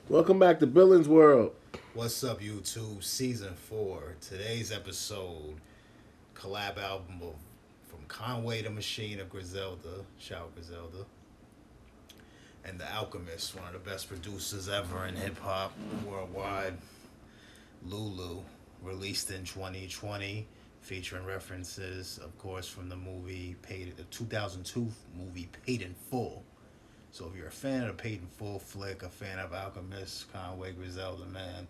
Welcome back to Billins World. What's up, YouTube? Season 4. Today's episode, collab album from Conway the Machine of Griselda, shout out Griselda, and The Alchemist, one of the best producers ever in hip hop worldwide, Lulu, released in 2020, featuring references, of course, from the 2002 movie Paid in Full. So if you're a fan of the Paid in Full flick, a fan of Alchemist, Conway, Griselda, man,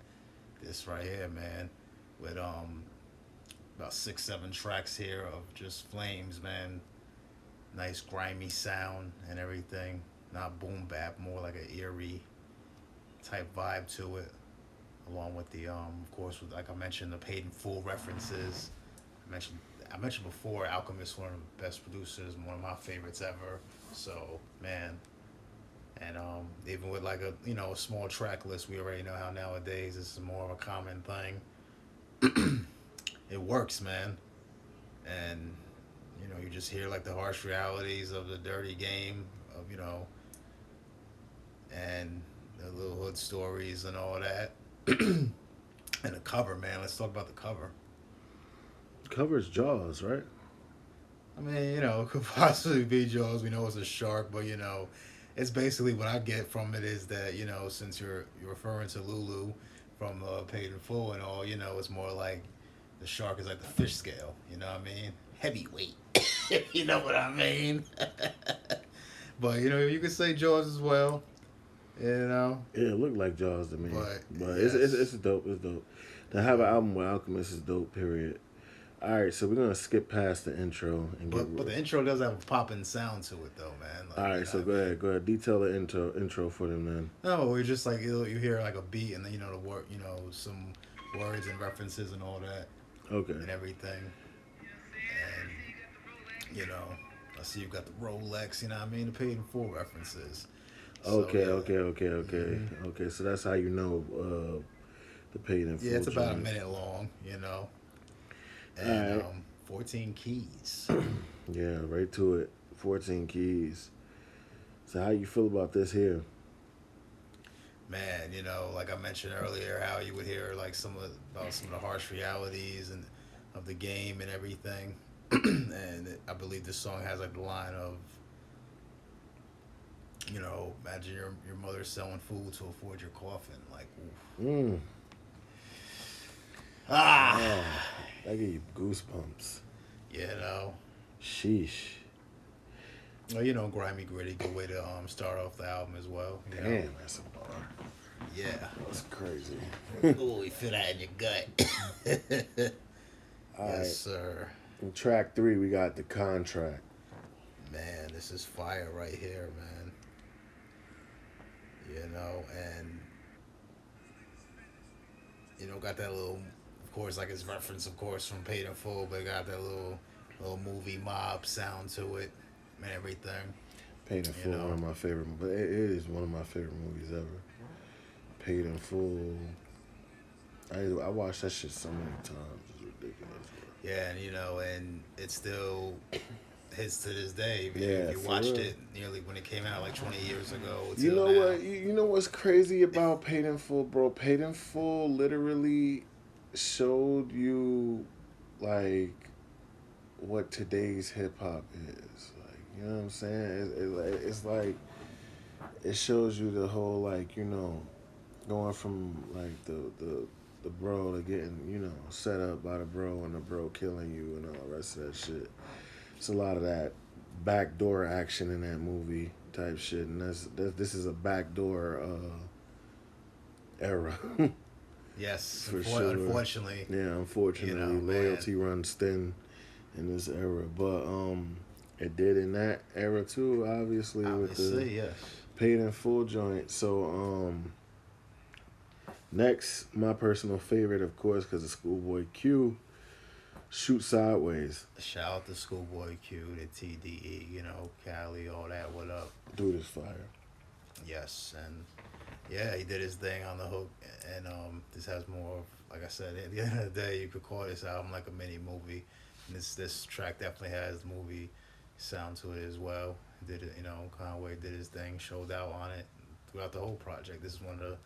this right here, man, with about 6, 7 tracks here of just flames, man. Nice grimy sound and everything. Not boom bap, more like an eerie type vibe to it. Along with the of course, with like I mentioned, the Paid in Full references. I mentioned I mentioned before, Alchemist, one of the best producers, one of my favorites ever. So man, and even with like a small track list, we already know how nowadays this is more of a common thing. It works, man, and you just hear like the harsh realities of the dirty game of and the little hood stories and all that. And the cover, man. Let's talk about the cover. Covers Jaws, right? I mean, it could possibly be Jaws. We know it's a shark, but it's basically what I get from it is that since you're referring to Lulu from Paid in Full and all, it's more like the shark is like the fish scale. You know what I mean? Heavyweight. You know what I mean? But you could say Jaws as well. You know, Yeah, it looked like Jaws to me. but But yes. it's dope. It's dope. To have an album with Alchemist is dope. Period. All right, so we're gonna skip past the intro and get. But the intro does have a popping sound to it though, man. All Like right, so what go I mean. ahead. Go ahead. Detail the intro for them then. No, we're just like you hear like a beat and then the word, some words and references and all that Okay. and everything. And you know, I see you got the Rolex. You know what I mean? The Paid in Full references. So Okay. yeah. Okay. Hmm. Okay. So that's how you know the paid in Yeah, full it's about a joint. minute long. All And right. 14 keys. Yeah, right to it. 14 keys. So how you feel about this here? Man, like I mentioned earlier, how you would hear like about some of the harsh realities and of the game and everything. And I believe this song has like the line of, imagine your mother selling food to afford your coffin. Like, oof. Mm. Ah, Oh, that give you goosebumps. you know. Sheesh. Well, grimy gritty, good way to start off the album as well. Damn, that's a bar. Yeah. That's crazy. Ooh, you feel that in your gut. All Yes, right. sir. In track 3, we got the contract. Man, this is fire right here, man. And got that little, of course, like it's reference, of course, from Paid in Full, but it got that little movie mob sound to it and everything. Paid in You full, one know, of my favorite, but it is one of my favorite movies ever. Paid in full. I watched that shit so many times. It's ridiculous. yeah, and it still hits to this day. If Yeah, you for watched real. it nearly when it came out, like 20 years ago You till know now. what? You know what's crazy about Paid in Full, bro? Paid in Full literally showed you like what today's hip hop is. Like, you know what I'm saying? It's like it shows you the whole like going from like the bro to getting set up by the bro and the bro killing you and all the rest of that shit. It's a lot of that backdoor action in that movie type shit, and this is a backdoor era Yes, for sure. unfortunately, Yeah, unfortunately, man. loyalty runs thin in this era, but it did in that era too. Obviously, with the Obviously, yes. paid in full joint. So next, my personal favorite, of course, because of Schoolboy Q, shoot sideways. Shout out to Schoolboy Q, the TDE, Cali, all that. What up? Dude is fire. Yes, and yeah, he did his thing on the hook, and this has more of, like I said, at the end of the day, you could call this album like a mini movie. And this track definitely has movie sound to it as well. Did it, Conway did his thing, showed out on it throughout the whole project. This is one of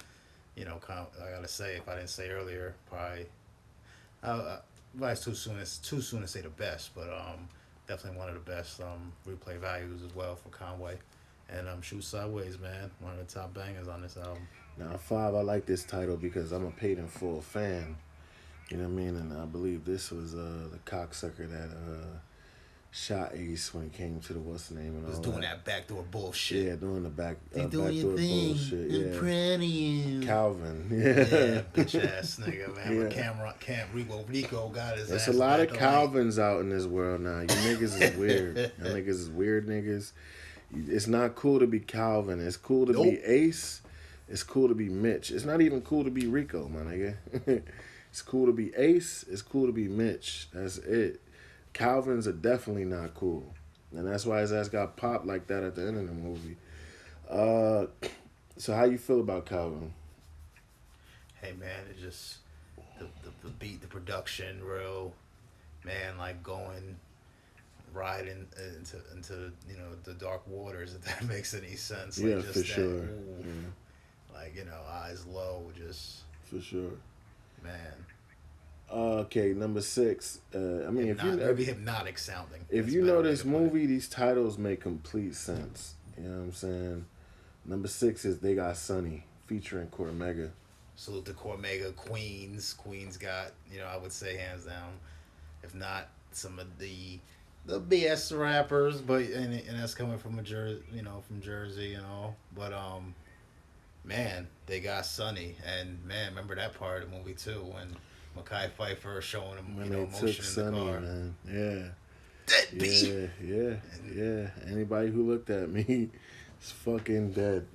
I gotta say, if I didn't say earlier, probably it's too soon to say the best, but definitely one of the best replay values as well for Conway, and Shoot Sideways, man, one of the top bangers on this album. Now, five, I like this title because I'm a paid in full fan. You know what I mean? And I believe this was the cocksucker that shot Ace when it came to the what's the name and Was all doing that. that backdoor bullshit. Yeah, doing the Doing your backdoor thing. bullshit. I'm Yeah, proud of you. Calvin. Yeah, bitch ass nigga, man. Yeah. But Camp Rico got his There's ass. a lot back of alight. Calvins out in this world now. You niggas is weird. You niggas is weird niggas. It's not cool to be Calvin. It's cool to be Ace. It's cool to be Mitch. It's not even cool to be Rico, my nigga. It's cool to be Ace. It's cool to be Mitch. That's it. Calvins are definitely not cool. And that's why his ass got popped like that at the end of the movie. So how you feel about Calvin? Hey man, it just the beat, the production, real man, like going riding into the dark waters, if that makes any sense. Like Yeah, just for that, sure. ooh, Yeah. like eyes low, just For sure. man. Okay, number 6. I mean, Maybe hypnotic sounding. if That's you a know better way this to put it. movie, these titles make complete sense. You know what I'm saying? Number 6 is They Got Sunny, featuring Cormega. Salute to Cormega, Queens. Queens got, I would say hands down, if not some of the BS rappers, but and that's coming from from Jersey and all. But man, they got Sunny, and man, remember that part of the movie too when Mekhi Phifer showing him, When they motion took in Sunny, the car. man. Yeah. Deadbeat. Yeah. Anybody who looked at me is fucking dead.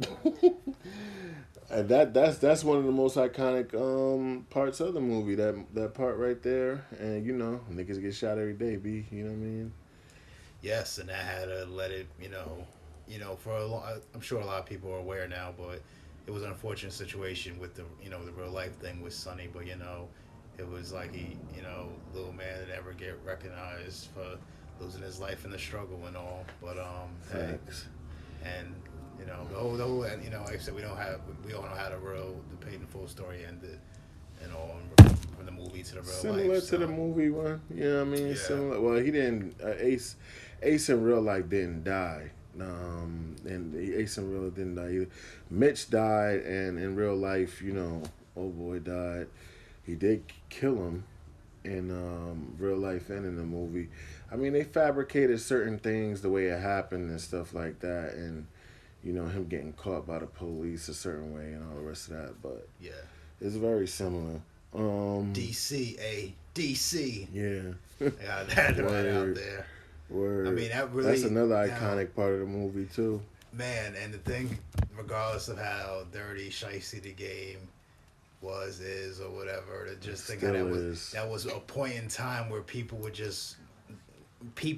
And that's one of the most iconic parts of the movie. That part right there, and niggas get shot every day. B, you know what I mean? Yes, and I had to let it, for a long. I'm sure a lot of people are aware now, but it was an unfortunate situation with the real life thing with Sonny. But it was like he, little man that never get recognized for losing his life in the struggle and all. But Facts. and the whole, and like I said, we all know how the paid in full story ended, from the movie to the real Similar life. to So, the movie one, you know what I mean? Yeah. Similar. Well, he didn't. Ace in real life didn't die. And Ace in real didn't die either. Mitch died, and in real life, old boy died. He did kill him in real life and in the movie. I mean, they fabricated certain things the way it happened and stuff like that, and him getting caught by the police a certain way and all the rest of that. But yeah. it's very similar. DC. Yeah. I got that right out there. Word. I mean, that's another iconic part of the movie too. Man, and the thing, regardless of how dirty, shicey the game is, or whatever, to just think how that was a point in time where people would just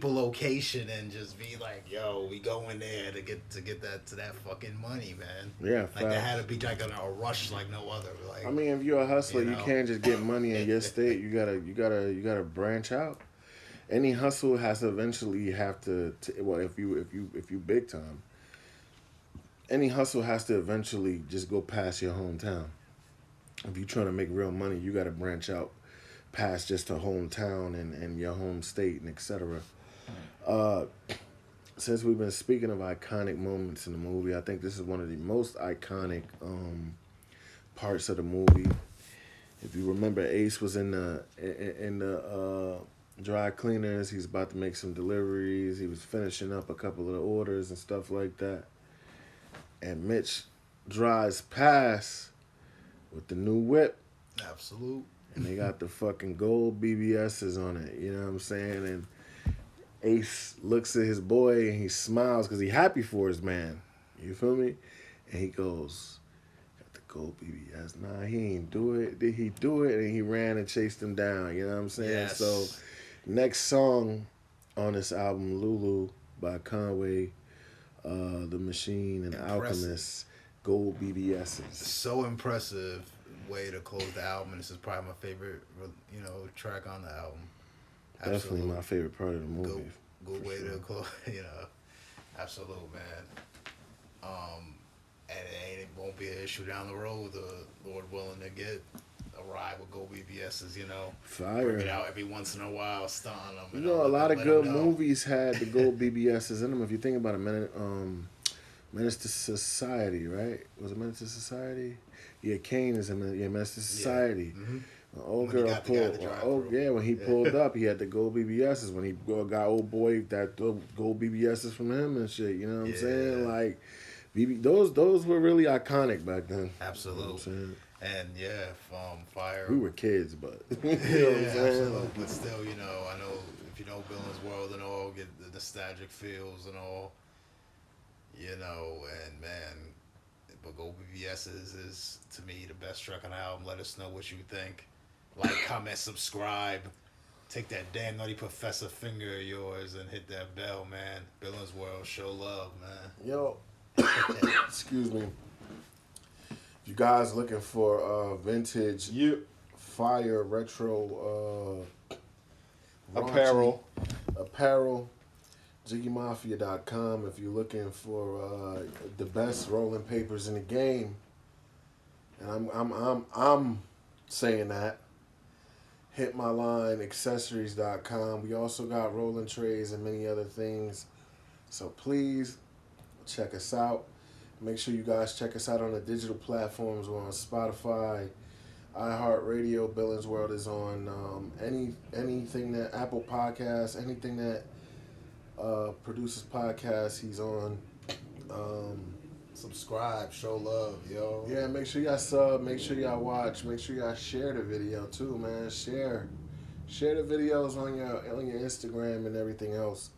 location and just be like, "Yo, we going there to get that fucking money, man." Yeah, like that had to be like a rush like no other. Like, I mean, if you're a hustler, you can't just get money in your state. You gotta branch out. Any hustle has to eventually have to well, if you big time, any hustle has to eventually just go past your hometown. If you're trying to make real money, you got to branch out past just a hometown and your home state and etc. Since we've been speaking of iconic moments in the movie, I think this is one of the most iconic parts of the movie. If you remember, Ace was in the dry cleaners. He's about to make some deliveries. He was finishing up a couple of the orders and stuff like that. And Mitch drives past with the new whip. Absolute. And they got the fucking gold BBSs on it. You know what I'm saying? And Ace looks at his boy and he smiles because he's happy for his man. You feel me? And he goes, got the gold BBS. Nah, he ain't do it. Did he do it? And he ran and chased him down. You know what I'm saying? Yes. So next song on this album, Lulu by Conway, The Machine, and Alchemist, gold BBSs. So impressive way to close the album. This is probably my favorite, track on the album. Definitely my favorite part of the movie. Good way to close, absolute, man. And it won't be an issue down the road. Lord willing to get a ride with Go BBS's, Fire. bring it out every once in a while, starring them. You know, a lot of good movies had the Gold BBSs in them. If you think about it, Menace to Society, right? Was it Menace to Society? Yeah, Kane is in Menace to Society. Yeah. Mm-hmm. Old girl pulled. When he pulled up, he had the Gold BBSs. When he got old boy that Gold BBSs from him and shit. You know what I'm saying? Like, those were really iconic back then. Absolutely. You know what I'm saying? And Fire. We were kids, but you know what I'm saying? Absolutely. But still, I know if you know Billins World and all, get the nostalgic feels and all, and man, but Go BBS is to me the best track on the album. Let us know what you think. Like, comment, subscribe. Take that damn nutty professor finger of yours and hit that bell, man. Billins World, show love, man. Yo, excuse me. If you guys looking for vintage, fire, retro apparel, JiggyMafia.com. If you're looking for the best rolling papers in the game, and I'm saying that, hit my line, accessories.com. We also got rolling trays and many other things. So please check us out. Make sure you guys check us out on the digital platforms. We're on Spotify, iHeartRadio. Billins World is on anything that Apple Podcasts, anything that produces podcasts, he's on. Subscribe, show love, yo. Yeah, make sure y'all sub, make sure y'all watch, make sure y'all share the video too, man. Share the videos on your Instagram and everything else.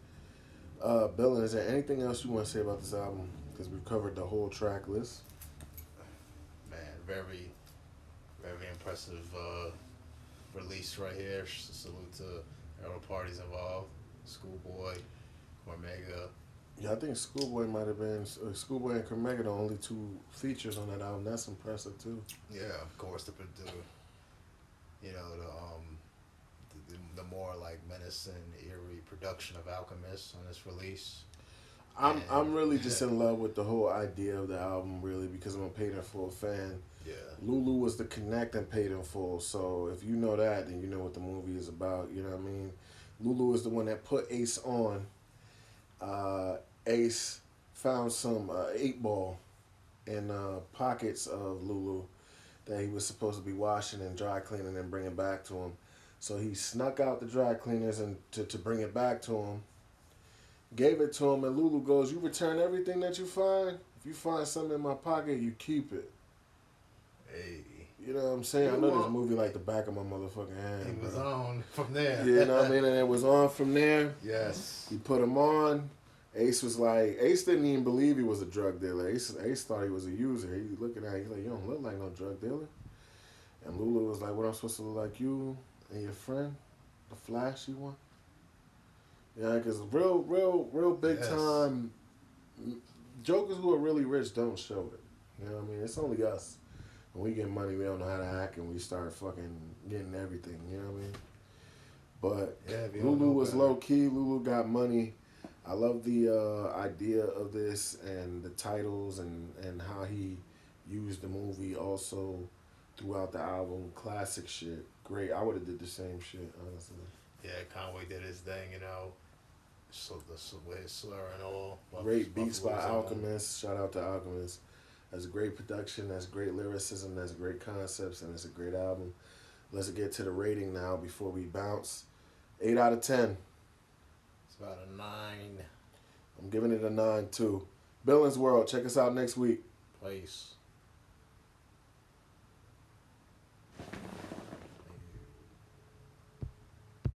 Billin, is there anything else you want to say about this album? Because we've covered the whole track list. Man, very, very impressive release right here. Salute to all the parties involved. Schoolboy, Cormega. Yeah, I think Schoolboy might have been Schoolboy and Cormega, the only two features on that album. That's impressive too. Yeah, of course, the more like menacing, eerie production of Alchemist on this release. I'm really just in love with the whole idea of the album, really, because I'm a Paid in Full fan. Yeah. Lulu was the connect and Paid in Full, so if you know that, then you know what the movie is about. You know what I mean? Lulu is the one that put Ace on. Ace found some 8-ball in pockets of Lulu that he was supposed to be washing and dry cleaning and bringing back to him. So he snuck out the dry cleaners and to bring it back to him. Gave it to him, and Lulu goes, "You return everything that you find. If you find something in my pocket, you keep it." Hey. You know what I'm saying? I know this movie like the back of my motherfucking hand. He was on from there. You know what I mean? And it was on from there. Yes. He put him on. Ace was like, Ace didn't even believe he was a drug dealer. Ace thought he was a user. He looking at him, he's like, "You don't look like no drug dealer." And Lulu was like, "What, I'm supposed to look like you and your friend? The flashy one?" Yeah, because real big time jokers who are really rich don't show it. You know what I mean? It's only us. When we get money, we don't know how to act, and we start fucking getting everything. You know what I mean? But Lulu was low key. Lulu got money. I love the idea of this and the titles and how he used the movie also throughout the album. Classic shit. Great. I would have did the same shit, honestly. Yeah, Conway did his thing, So with his slur and all. Great beats by Alchemist. Shout out to Alchemist. That's great production. That's great lyricism. That's great concepts, and it's a great album. Let's get to the rating now before we bounce. 8 out of 10. It's about a 9. I'm giving it a 9 too. Billins World. Check us out next week. Peace.